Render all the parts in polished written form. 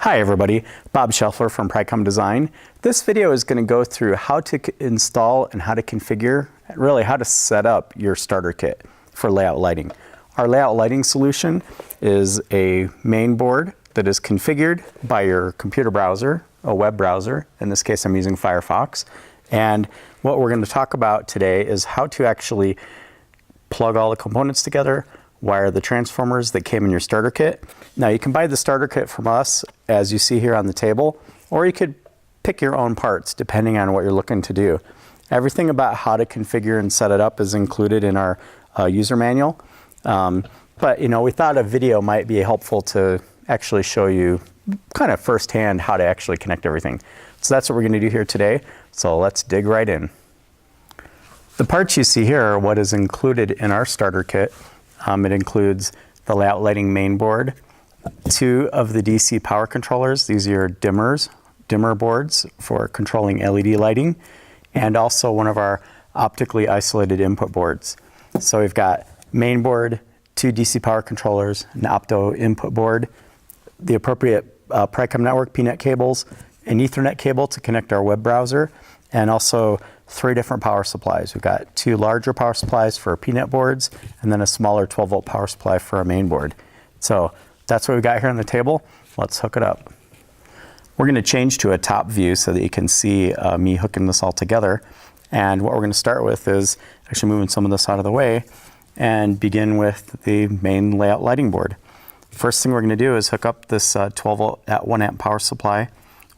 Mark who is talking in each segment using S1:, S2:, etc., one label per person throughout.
S1: Hi everybody, Bob Shelfer from Pricom Design. This video is going to go through how to install and how to configure, really how to set up your starter kit for layout lighting. Our layout lighting solution is a main board that is configured by your computer browser, a web browser. In this case I'm using Firefox. And what we're going to talk about today is how to actually plug all the components together, wire the transformers that came in your starter kit. Now you can buy the starter kit from us as you see here on the table, or you could pick your own parts depending on what you're looking to do. Everything about how to configure and set it up is included in our user manual. But we thought a video might be helpful to actually show you kind of firsthand how to actually connect everything. So that's what we're going to do here today. So let's dig right in. The parts you see here are what is included in our starter kit. It includes the layout lighting main board, 2 of the DC power controllers. These are your dimmer boards for controlling LED lighting, and also one of our optically isolated input boards. So we've got main board, 2 DC power controllers, an opto input board, the appropriate Pricom network PNET cables, an Ethernet cable to connect our web browser, and also 3 different power supplies. We've got 2 larger power supplies for our PNET boards, and then a smaller 12-volt power supply for our main board. So that's what we've got here on the table. Let's hook it up. We're going to change to a top view so that you can see me hooking this all together. And what we're going to start with is actually moving some of this out of the way and begin with the main layout lighting board. First thing we're going to do is hook up this 12-volt at 1 amp power supply.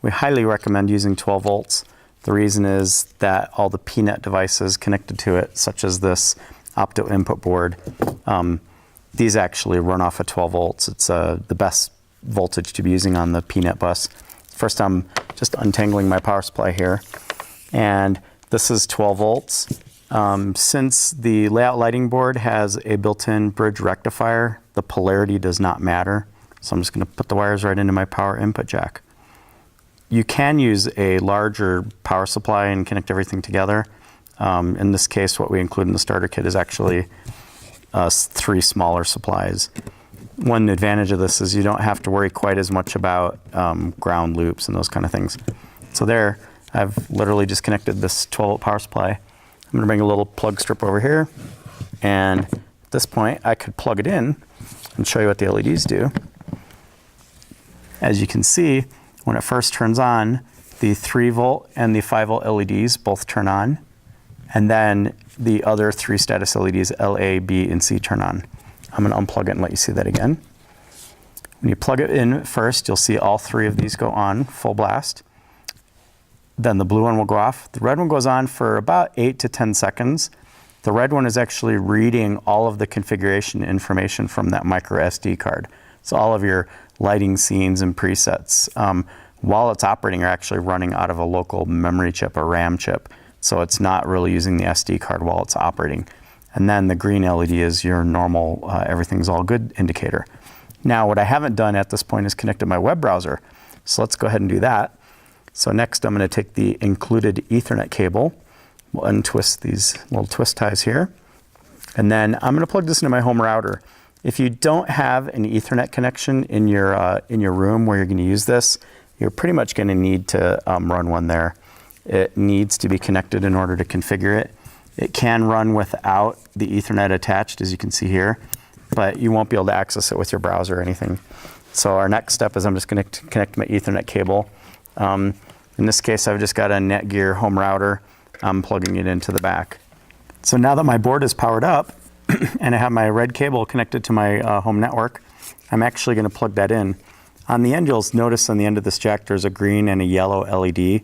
S1: We highly recommend using 12 volts. The reason is that all the PNET devices connected to it, such as this opto input board, these actually run off of 12 volts. It's the best voltage to be using on the PNET bus. First, I'm just untangling my power supply here, and this is 12 volts. Since the layout lighting board has a built-in bridge rectifier, the polarity does not matter. So I'm just going to put the wires right into my power input jack. You can use a larger power supply and connect everything together. In this case, what we include in the starter kit is actually 3 smaller supplies. One advantage of this is you don't have to worry quite as much about ground loops and those kind of things. So there, I've literally just connected this 12-volt power supply. I'm going to bring a little plug strip over here, and at this point I could plug it in and show you what the LEDs do. As you can see, when it first turns on, the 3-volt and the 5-volt LEDs both turn on, and then the other 3 status LEDs, L, A, B, and C, turn on. I'm going to unplug it and let you see that again. When you plug it in first, you'll see all 3 of these go on full blast. Then the blue one will go off. The red one goes on for about 8 to 10 seconds. The red one is actually reading all of the configuration information from that micro SD card. So all of your lighting scenes and presets, while it's operating, are actually running out of a local memory chip, a RAM chip. So it's not really using the SD card while it's operating. And then the green LED is your normal, everything's all good indicator. Now what I haven't done at this point is connected my web browser. So let's go ahead and do that. So next I'm going to take the included Ethernet cable. We'll untwist these little twist ties here. And then I'm going to plug this into my home router. If you don't have an Ethernet connection in your room where you're going to use this, you're pretty much going to need to run one there. It needs to be connected in order to configure it. It can run without the Ethernet attached, as you can see here, but you won't be able to access it with your browser or anything. So our next step is I'm just going to connect my Ethernet cable. In this case, I've just got a Netgear home router. I'm plugging it into the back. So now that my board is powered up, and I have my red cable connected to my home network, I'm actually going to plug that in. On the end, you'll notice on the end of this jack there's a green and a yellow LED.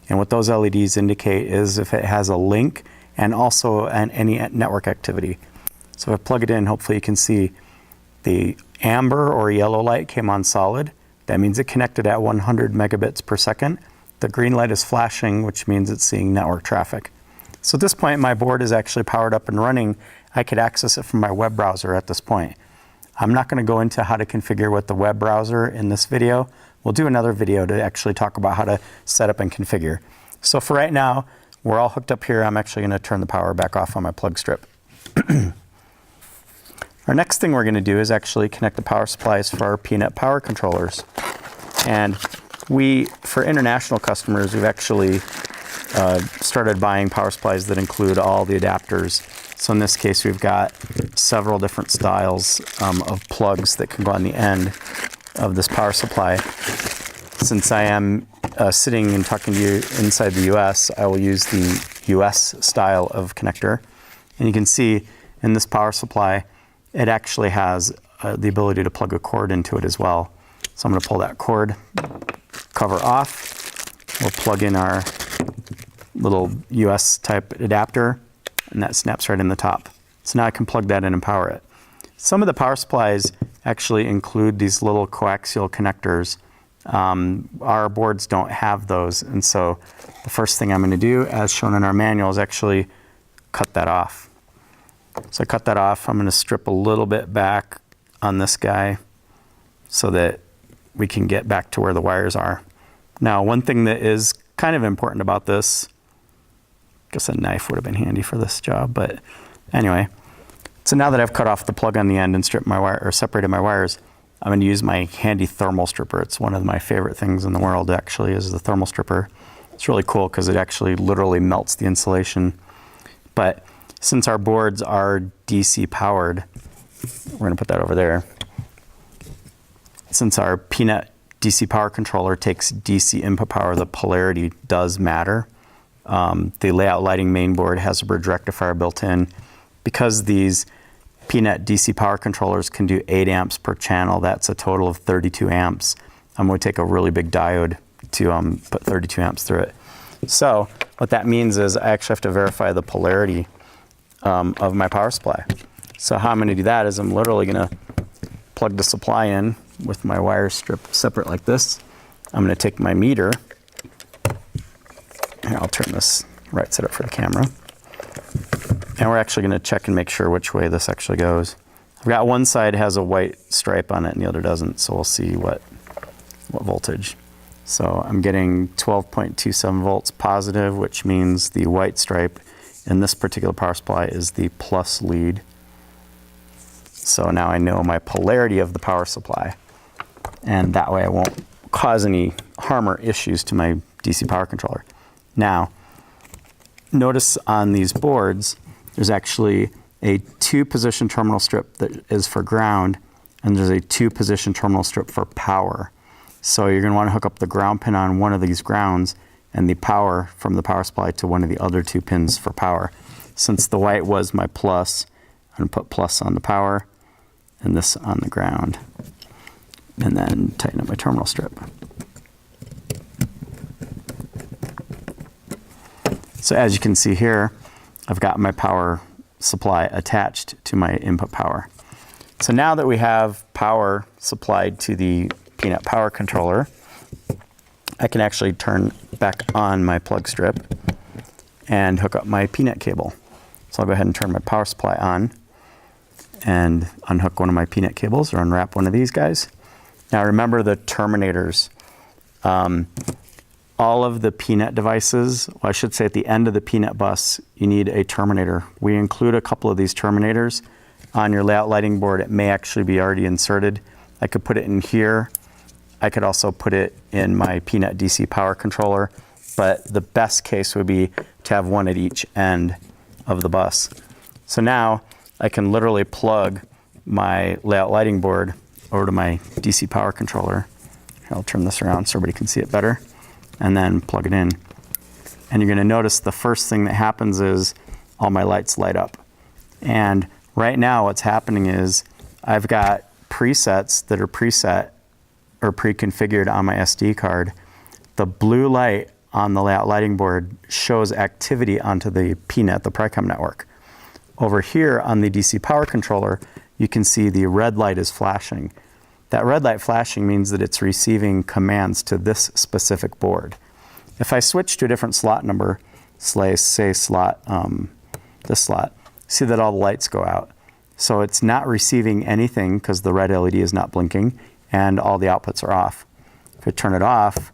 S1: And what those LEDs indicate is if it has a link and also any network activity. So if I plug it in, hopefully you can see the amber or yellow light came on solid. That means it connected at 100 megabits per second. The green light is flashing, which means it's seeing network traffic. So at this point, my board is actually powered up and running. I could access it from my web browser at this point. I'm not going to go into how to configure with the web browser in this video. We'll do another video to actually talk about how to set up and configure. So for right now, we're all hooked up here. I'm actually going to turn the power back off on my plug strip. Our next thing we're going to do is actually connect the power supplies for our PNET power controllers. And for international customers, we've actually started buying power supplies that include all the adapters. So in this case, we've got several different styles of plugs that can go on the end of this power supply. Since I am sitting and talking to you inside the US, I will use the US style of connector. And you can see in this power supply, it actually has the ability to plug a cord into it as well. So I'm going to pull that cord cover off. We'll plug in our little US type adapter, and that snaps right in the top. So now I can plug that in and power it. Some of the power supplies actually include these little coaxial connectors. Our boards don't have those, and so the first thing I'm going to do, as shown in our manual, is actually cut that off. So I cut that off. I'm going to strip a little bit back on this guy so that we can get back to where the wires are. Now, one thing that is kind of important about this, I guess a knife would have been handy for this job, but anyway. So now that I've cut off the plug on the end and stripped my wire, or separated my wires, I'm going to use my handy thermal stripper. It's one of my favorite things in the world, actually, is the thermal stripper. It's really cool because it actually literally melts the insulation. But since our boards are DC powered, we're going to put that over there. Since our P-NET DC power controller takes DC input power, the polarity does matter. The layout lighting main board has a bridge rectifier built in. Because these P-NET DC power controllers can do 8 amps per channel, that's a total of 32 amps. I'm going to take a really big diode to put 32 amps through it. So what that means is I actually have to verify the polarity of my power supply. So how I'm going to do that is I'm literally going to plug the supply in with my wires stripped separate like this. I'm going to take my meter. Here, I'll turn this right side up for the camera. And we're actually going to check and make sure which way this actually goes. I've got one side has a white stripe on it and the other doesn't, so we'll see what voltage. So I'm getting 12.27 volts positive, which means the white stripe in this particular power supply is the plus lead. So now I know my polarity of the power supply, and that way I won't cause any harm or issues to my DC power controller. Now, notice on these boards, there's actually a 2-position terminal strip that is for ground, and there's a 2-position terminal strip for power. So you're going to want to hook up the ground pin on one of these grounds and the power from the power supply to one of the other 2 pins for power. Since the white was my plus, I'm going to put plus on the power and this on the ground, and then tighten up my terminal strip. So as you can see here, I've got my power supply attached to my input power. So now that we have power supplied to the P-NET power controller, I can actually turn back on my plug strip and hook up my P-NET cable. So I'll go ahead and turn my power supply on and unhook one of my P-NET cables, or unwrap one of these guys. Now remember the terminators. All of the P-NET devices, well, I should say at the end of the P-NET bus, you need a terminator. We include a couple of these terminators on your layout lighting board. It may actually be already inserted. I could put it in here. I could also put it in my P-NET DC power controller, but the best case would be to have one at each end of the bus. So now I can literally plug my layout lighting board over to my DC power controller. I'll turn this around so everybody can see it better, and then plug it in. And you're going to notice the first thing that happens is all my lights light up. And right now what's happening is I've got presets that are preset or pre-configured on my SD card. The blue light on the layout lighting board shows activity onto the P-NET, the PRICOM network. Over here on the DC power controller, you can see the red light is flashing. That red light flashing means that it's receiving commands to this specific board. If I switch to a different slot number, say slot, this slot, see that all the lights go out. So it's not receiving anything because the red LED is not blinking and all the outputs are off. If I turn it off,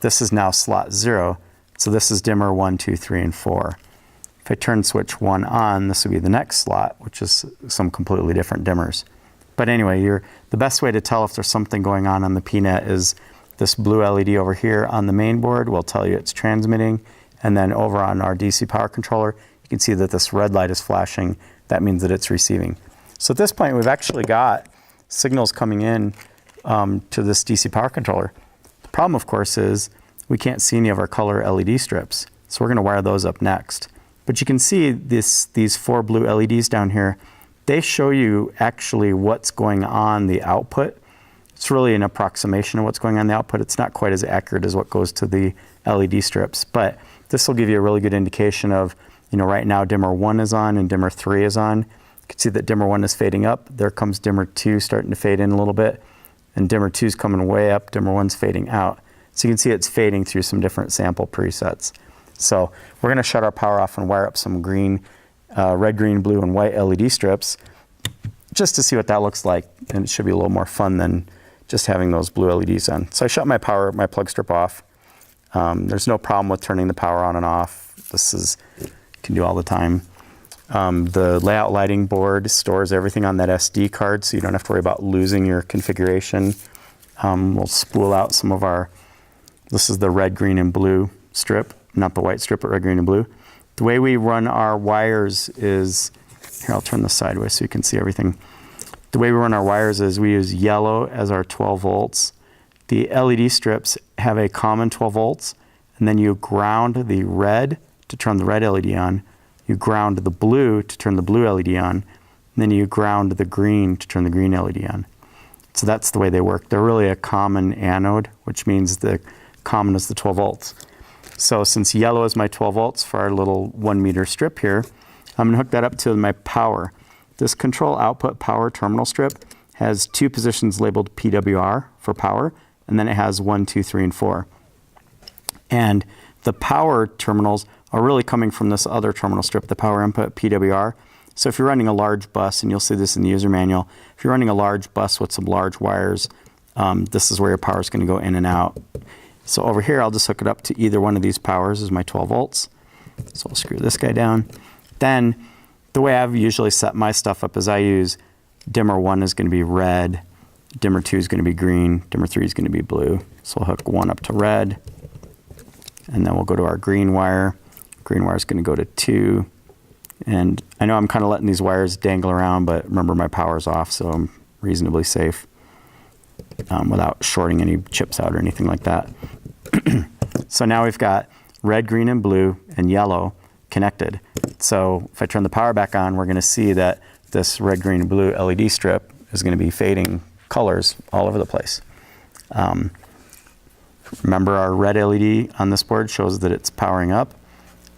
S1: this is now slot 0. So this is dimmer 1, 2, 3, and 4. If I turn switch 1 on, this would be the next slot, which is some completely different dimmers. But anyway, the best way to tell if there's something going on the P-NET is This blue LED over here on the main board will tell you it's transmitting. And then over on our DC power controller, you can see that this red light is flashing. That means that it's receiving. So at this point, we've actually got signals coming in to this DC power controller. The problem, of course, is we can't see any of our color LED strips. So we're going to wire those up next. But you can see these 4 blue LEDs down here. They show you actually what's going on the output. It's really an approximation of what's going on the output. It's not quite as accurate as what goes to the LED strips, but this will give you a really good indication of, right now dimmer 1 is on and dimmer 3 is on. You can see that dimmer 1 is fading up. There comes dimmer 2 starting to fade in a little bit, and dimmer 2 is coming way up, dimmer 1's fading out. So you can see it's fading through some different sample presets. So we're going to shut our power off and wire up some green, red, green, blue, and white LED strips just to see what that looks like, and it should be a little more fun than just having those blue LEDs on. So I shut my plug strip off. There's no problem with turning the power on and off. You can do all the time. The layout lighting board stores everything on that SD card, so you don't have to worry about losing your configuration. We'll spool out some of this is the red, green, and blue strip, not the white strip, but red, green, and blue. The way we run our wires is, here, I'll turn this sideways so you can see everything. The way we run our wires is we use yellow as our 12 volts. The LED strips have a common 12 volts, and then you ground the red to turn the red LED on. You ground the blue to turn the blue LED on, and then you ground the green to turn the green LED on. So that's the way they work. They're really a common anode, which means the common is the 12 volts. So since yellow is my 12 volts for our little 1 meter strip here, I'm going to hook that up to my power. This control output power terminal strip has 2 positions labeled PWR for power, and then it has 1, 2, 3, and 4. And the power terminals are really coming from this other terminal strip, the power input PWR. So if you're running a large bus, and you'll see this in the user manual, if you're running a large bus with some large wires, this is where your power is going to go in and out. So over here, I'll just hook it up to either one of these powers as my 12 volts. So I'll screw this guy down. Then the way I've usually set my stuff up is I use dimmer 1 is going to be red, dimmer 2 is going to be green, dimmer 3 is going to be blue. So I'll hook 1 up to red, and then we'll go to our green wire. Green wire is going to go to 2. And I know I'm kind of letting these wires dangle around, but remember my power's off, so I'm reasonably safe without shorting any chips out or anything like that. So now we've got red, green, and blue, and yellow connected. So if I turn the power back on, we're going to see that this red, green, and blue LED strip is going to be fading colors all over the place. Remember, our red LED on this board shows that it's powering up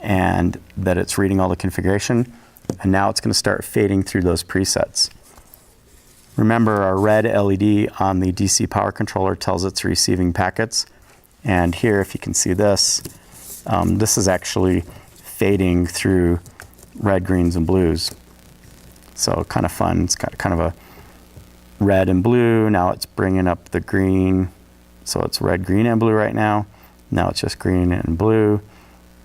S1: and that it's reading all the configuration, and now it's going to start fading through those presets. Remember, our red LED on the DC power controller tells it's receiving packets, and here, if you can see this, this is actually fading through red, greens, and blues. So kind of fun. It's got kind of a red and blue. Now it's bringing up the green. So it's red, green, and blue right now. Now it's just green and blue,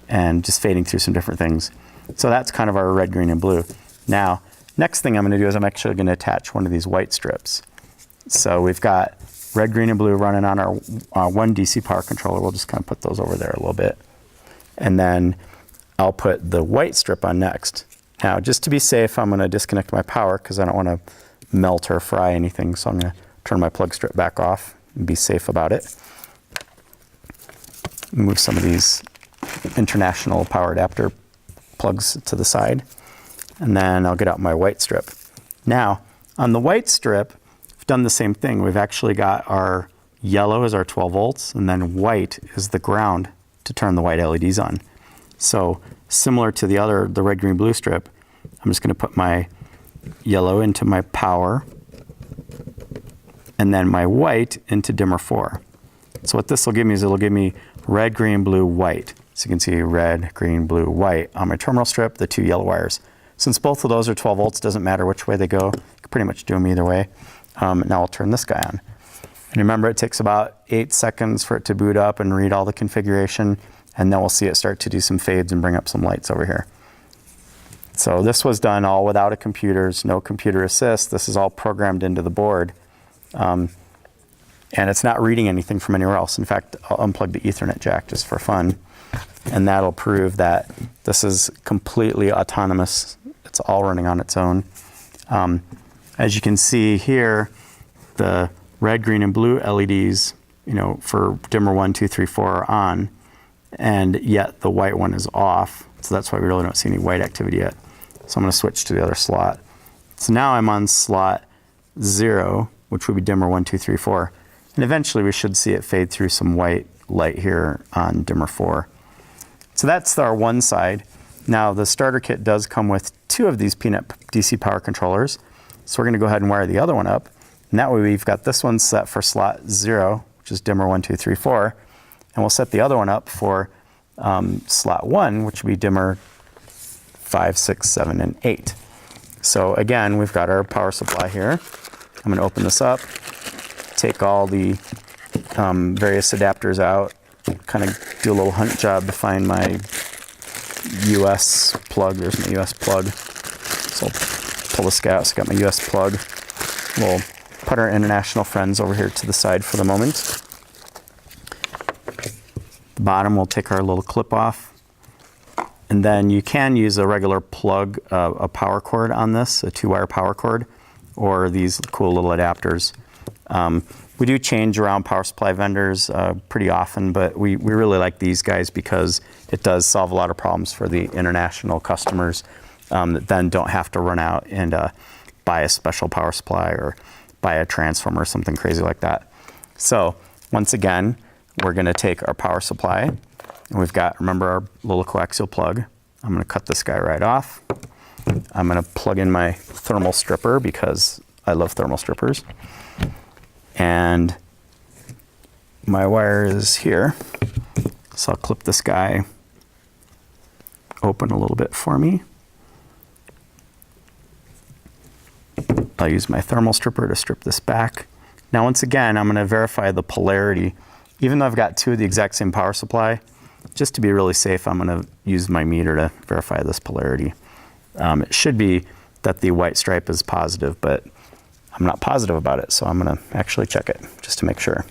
S1: and just fading through some different things. So that's kind of our red, green, and blue. Now, next thing I'm going to do is I'm actually going to attach one of these white strips. So we've got red, green, and blue running on our one DC power controller. We'll just kind of put those over there a little bit. And then I'll put the white strip on next. Now, just to be safe, I'm going to disconnect my power because I don't want to melt or fry anything. So I'm going to turn my plug strip back off and be safe about it. Move some of these international power adapter plugs to the side. And then I'll get out my white strip. Now, on the white strip, we've done the same thing. We've actually got our yellow as our 12 volts, and then white is the ground to turn the white LEDs on. So similar to the red, green, blue strip, I'm just going to put my yellow into my power, and then my white into dimmer 4. So what this will give me is it'll give me red, green, blue, white. So you can see red, green, blue, white on my terminal strip, the 2 yellow wires. Since both of those are 12 volts, doesn't matter which way they go. You can pretty much do them either way. Now I'll turn this guy on. And remember, it takes about 8 seconds for it to boot up and read all the configuration, and then we'll see it start to do some fades and bring up some lights over here. So this was done all without a computer, no computer assist. This is all programmed into the board. and it's not reading anything from anywhere else. In fact, I'll unplug the Ethernet jack just for fun, and that'll prove that this is completely autonomous. It's all running on its own. As you can see here, the red, green, and blue LEDs, for dimmer 1, 2, 3, 4 are on, and yet the white one is off. So that's why we really don't see any white activity yet. So I'm going to switch to the other slot. So now I'm on slot 0, which would be dimmer 1, 2, 3, 4. And eventually we should see it fade through some white light here on dimmer 4. So that's our one side. Now the starter kit does come with 2 of these Peanut DC power controllers. So we're going to go ahead and wire the other one up. And that way we've got this one set for slot 0, which is dimmer 1, 2, 3, 4. And we'll set the other one up for slot 1, which would be dimmer 5, 6, 7, and 8. So again, we've got our power supply here. I'm going to open this up, take all the various adapters out, kind of do a little hunt job to find my US plug. There's my US plug. So I'll pull this guy out. So I got my US plug. We'll put our international friends over here to the side for the moment. The bottom, we'll take our little clip off. And then you can use a regular plug, a power cord on this, a 2-wire power cord, or these cool little adapters. We do change around power supply vendors pretty often, but we really like these guys because it does solve a lot of problems for the international customers that then don't have to run out and buy a special power supply or buy a transformer or something crazy like that. So once again, we're going to take our power supply. And we've got, remember, our little coaxial plug. I'm going to cut this guy right off. I'm going to plug in my thermal stripper because I love thermal strippers. And my wire is here. So I'll clip this guy open a little bit for me. I'll use my thermal stripper to strip this back. Now, once again, I'm going to verify the polarity. Even though I've got 2 of the exact same power supply, just to be really safe, I'm going to use my meter to verify this polarity. It should be that the white stripe is positive, but I'm not positive about it, so I'm going to actually check it just to make sure.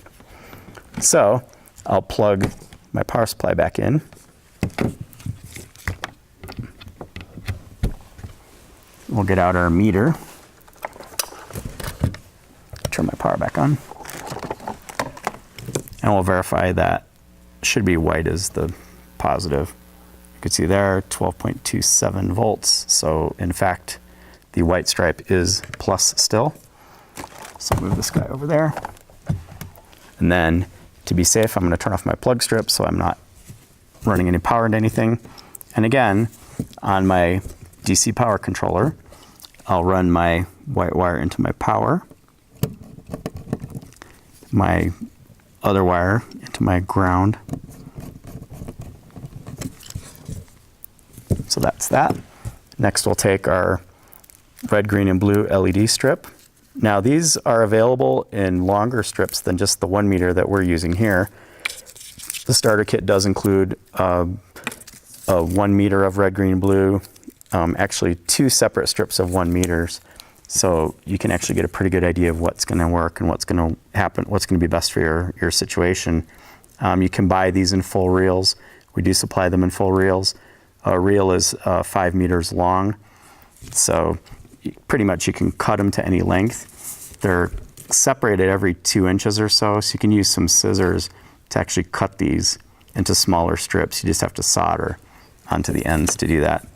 S1: So I'll plug my power supply back in. We'll get out our meter. Turn my power back on. And we'll verify that should be white as the positive. You can see there 12.27 volts. So in fact, the white stripe is plus still. So I'll move this guy over there. And then to be safe, I'm going to turn off my plug strip so I'm not running any power into anything. And again, on my DC power controller, I'll run my white wire into my power, my other wire into my ground. So that's that. Next we'll take our red, green, and blue LED strip. Now these are available in longer strips than just the 1 meter that we're using here. The starter kit does include a 1 meter of red, green, blue, actually 2 separate strips of 1 meters. So you can actually get a pretty good idea of what's going to work and what's going to happen, what's going to be best for your situation. You can buy these in full reels. We do supply them in full reels. A reel is 5 meters long, so pretty much you can cut them to any length. They're separated every 2 inches or so, so you can use some scissors to actually cut these into smaller strips. You just have to solder onto the ends to do that.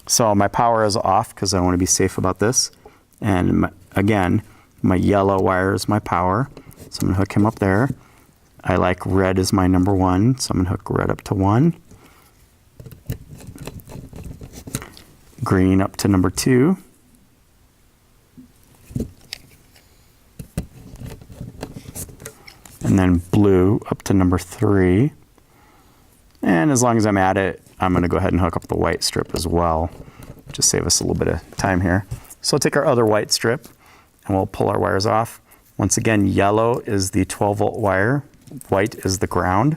S1: So my power is off because I want to be safe about this. And again, my yellow wire is my power, so I'm going to hook him up there. I like red as my number 1, so I'm going to hook red up to 1. Green up to number 2. And then blue up to number 3. And as long as I'm at it, I'm going to go ahead and hook up the white strip as well. Just save us a little bit of time here. So we'll take our other white strip and we'll pull our wires off. Once again, yellow is the 12-volt wire. White is the ground.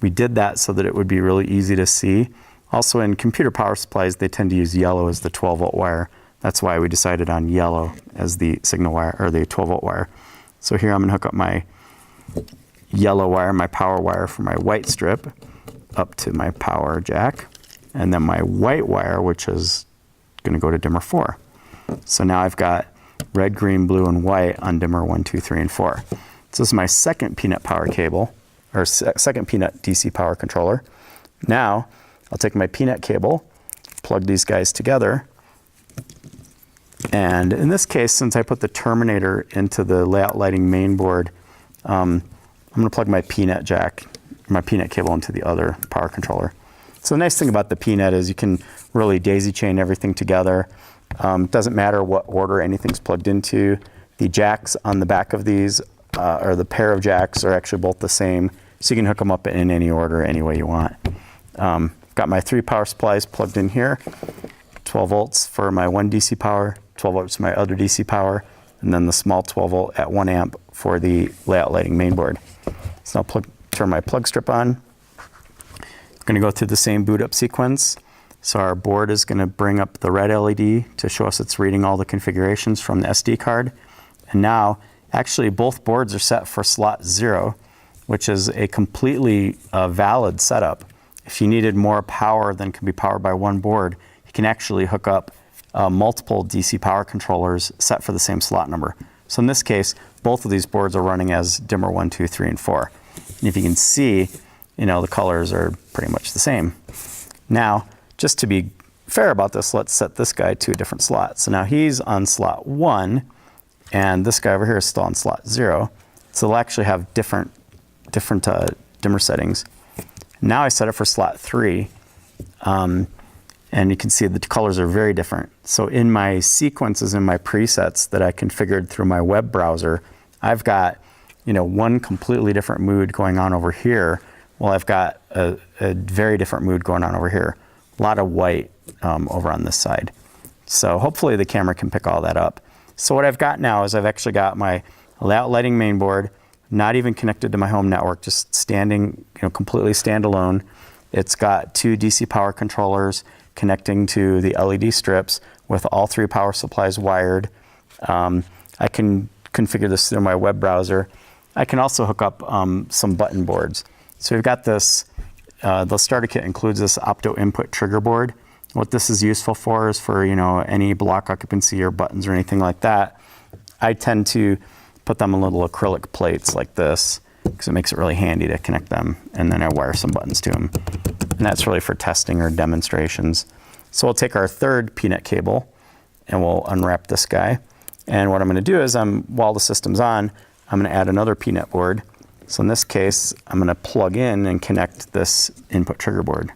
S1: We did that so that it would be really easy to see. Also in computer power supplies, they tend to use yellow as the 12-volt wire. That's why we decided on yellow as the signal wire, or the 12-volt wire. So here I'm going to hook up my yellow wire, my power wire for my white strip, up to my power jack, and then my white wire, which is going to go to dimmer 4. So now I've got red, green, blue, and white on dimmer 1, 2, 3, and 4. So this is my second P-NUT power cable, or second P-NUT DC power controller. Now I'll take my P-NUT cable, plug these guys together, and in this case, since I put the terminator into the layout lighting main board, I'm going to plug my P-NUT jack, my P-NUT cable into the other power controller. So the nice thing about the P-NUT is you can really daisy chain everything together. Doesn't matter what order anything's plugged into. The jacks on the back of these, or the pair of jacks, are actually both the same, so you can hook them up in any order, any way you want. Got my 3 power supplies plugged in here, 12 volts for my one DC power, 12 volts for my other DC power, and then the small 12 volt at 1 amp for the layout lighting main board. So I'll turn my plug strip on. I'm going to go through the same boot up sequence. So our board is going to bring up the red LED to show us it's reading all the configurations from the SD card. And now, actually both boards are set for slot 0, which is a completely valid setup. If you needed more power than can be powered by one board, you can actually hook up multiple DC power controllers set for the same slot number. So in this case, both of these boards are running as dimmer 1, 2, 3, and 4. And if you can see, the colors are pretty much the same. Now, just to be fair about this, let's set this guy to a different slot. So now he's on slot 1, and this guy over here is still on slot 0. So they'll actually have different dimmer settings. Now I set it for slot 3, and you can see the colors are very different. So in my sequences, in my presets that I configured through my web browser, I've got one completely different mood going on over here. Well, I've got a very different mood going on over here. A lot of white over on this side. So hopefully the camera can pick all that up. So what I've got now is I've actually got my layout lighting main board, not even connected to my home network, just standing, completely standalone. It's got 2 DC power controllers connecting to the LED strips with all 3 power supplies wired. I can configure this through my web browser. I can also hook up some button boards. So we've got this, the starter kit includes this opto input trigger board. What this is useful for is for any block occupancy or buttons or anything like that. I tend to put them on little acrylic plates like this because it makes it really handy to connect them, and then I wire some buttons to them. And that's really for testing or demonstrations. So we'll take our third P-NUT cable and we'll unwrap this guy. And what I'm going to do is, while the system's on, I'm going to add another P-NUT board. So in this case, I'm going to plug in and connect this input trigger board.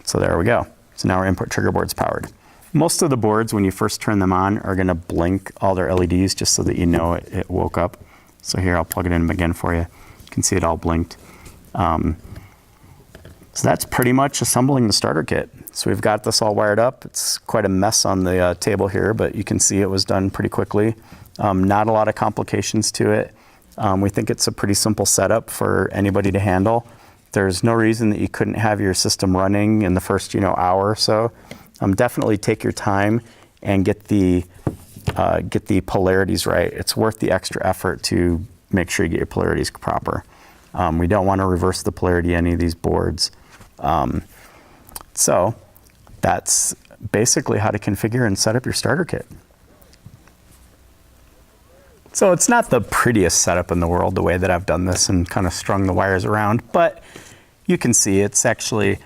S1: So there we go. So now our input trigger board's powered. Most of the boards, when you first turn them on, are going to blink all their LEDs just so that it woke up. So here, I'll plug it in again for you. You can see it all blinked. So that's pretty much assembling the starter kit. So we've got this all wired up. It's quite a mess on the table here, but you can see it was done pretty quickly. Not a lot of complications to it. We think it's a pretty simple setup for anybody to handle. There's no reason that you couldn't have your system running in the first hour or so. Definitely take your time and get the polarities right. It's worth the extra effort to make sure you get your polarities proper. We don't want to reverse the polarity of any of these boards. So that's basically how to configure and set up your starter kit. So it's not the prettiest setup in the world, the way that I've done this and kind of strung the wires around, but you can see it's actually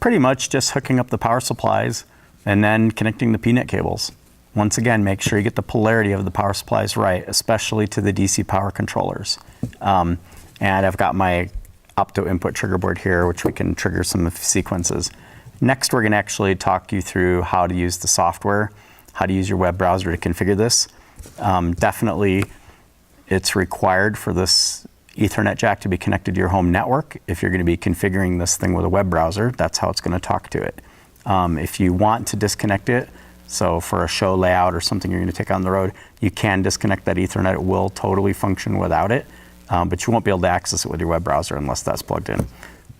S1: pretty much just hooking up the power supplies and then connecting the P-NUT cables. Once again, make sure you get the polarity of the power supplies right, especially to the DC power controllers. And I've got my opto input trigger board here, which we can trigger some sequences. Next, we're going to actually talk you through how to use the software, how to use your web browser to configure this. Definitely, it's required for this Ethernet jack to be connected to your home network. If you're going to be configuring this thing with a web browser, that's how it's going to talk to it. If you want to disconnect it, so for a show layout or something you're going to take on the road, you can disconnect that Ethernet. It will totally function without it, but you won't be able to access it with your web browser unless that's plugged in.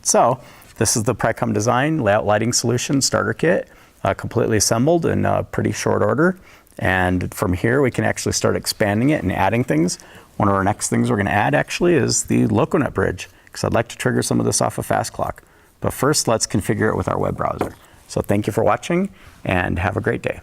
S1: So this is the PRICOM Design Layout Lighting Solution Starter Kit, completely assembled in pretty short order. And from here, we can actually start expanding it and adding things. One of our next things we're going to add actually is the LocoNet bridge, because I'd like to trigger some of this off of FastClock. But first, let's configure it with our web browser. So thank you for watching, and have a great day.